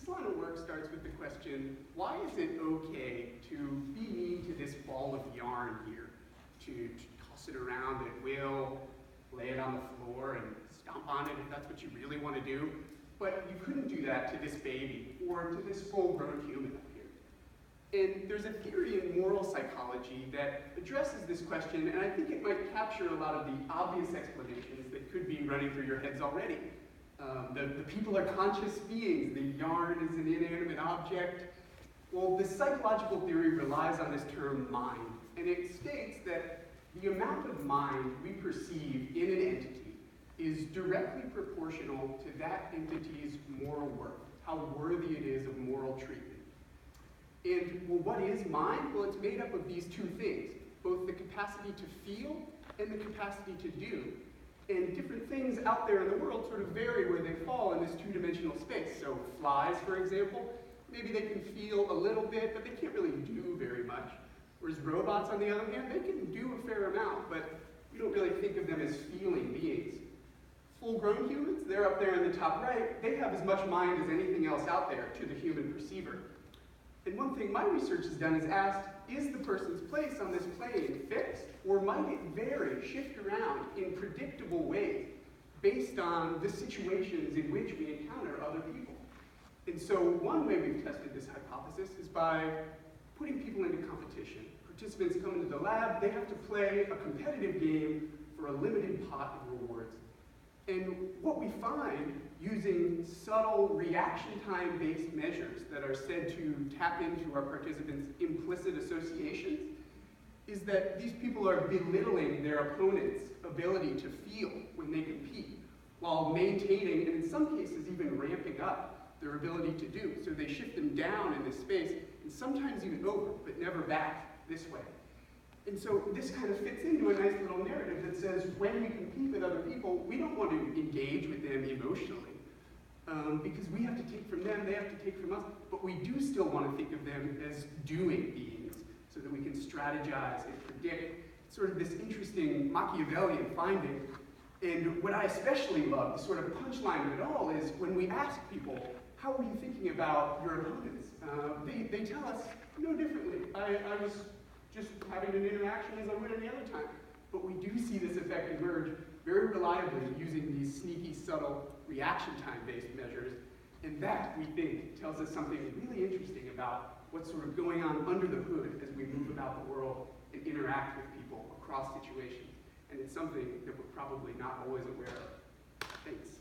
This line of work starts with the question, why is it okay to be mean to this ball of yarn here? To toss it around at will, lay it on the floor and stomp on it if that's what you really want to do. But you couldn't do that to this baby or to this full-grown human up here. And there's a theory in moral psychology that addresses this question, and I think it might capture a lot of the obvious explanations that could be running through your heads already. The people are conscious beings, the yarn is an inanimate object. Well, the psychological theory relies on this term mind, and it states that the amount of mind we perceive in an entity is directly proportional to that entity's moral worth, how worthy it is of moral treatment. And, well, what is mind? Well, it's made up of these two things, both the capacity to feel and the capacity to do. And different things out there in the world sort of vary where they fall in this two-dimensional space. So flies, for example, maybe they can feel a little bit, but they can't really do very much. Whereas robots, on the other hand, they can do a fair amount, but we don't really think of them as feeling beings. Full-grown humans, they're up there in the top right, they have as much mind as anything else out there to the human perceiver. And one thing my research has done is asked, is the person's place on this plane fixed, or might it vary, shift around in predictable ways based on the situations in which we encounter other people? And so one way we've tested this hypothesis is by putting people into competition. Participants come into the lab, they have to play a competitive game for a limited pot of rewards. And what we find, using subtle reaction time-based measures that are said to tap into our participants' implicit associations, is that these people are belittling their opponent's ability to feel when they compete, while maintaining, and in some cases even ramping up, their ability to do. So they shift them down in this space, and sometimes even over, but never back this way. And so this kind of fits into a nice little narrative that says when we compete with other people, we don't want to engage with them emotionally, because we have to take from them, they have to take from us, but we do still want to think of them as doing beings so that we can strategize and predict sort of this interesting Machiavellian finding. And what I especially love, the sort of punchline of it all, is when we ask people, how are you thinking about your opponents? They tell us no differently. I was just having an interaction as I would any other time. But we do see this effect emerge very reliably using these sneaky, subtle reaction time-based measures. And that, we think, tells us something really interesting about what's sort of going on under the hood as we move about the world and interact with people across situations. And it's something that we're probably not always aware of. Thanks.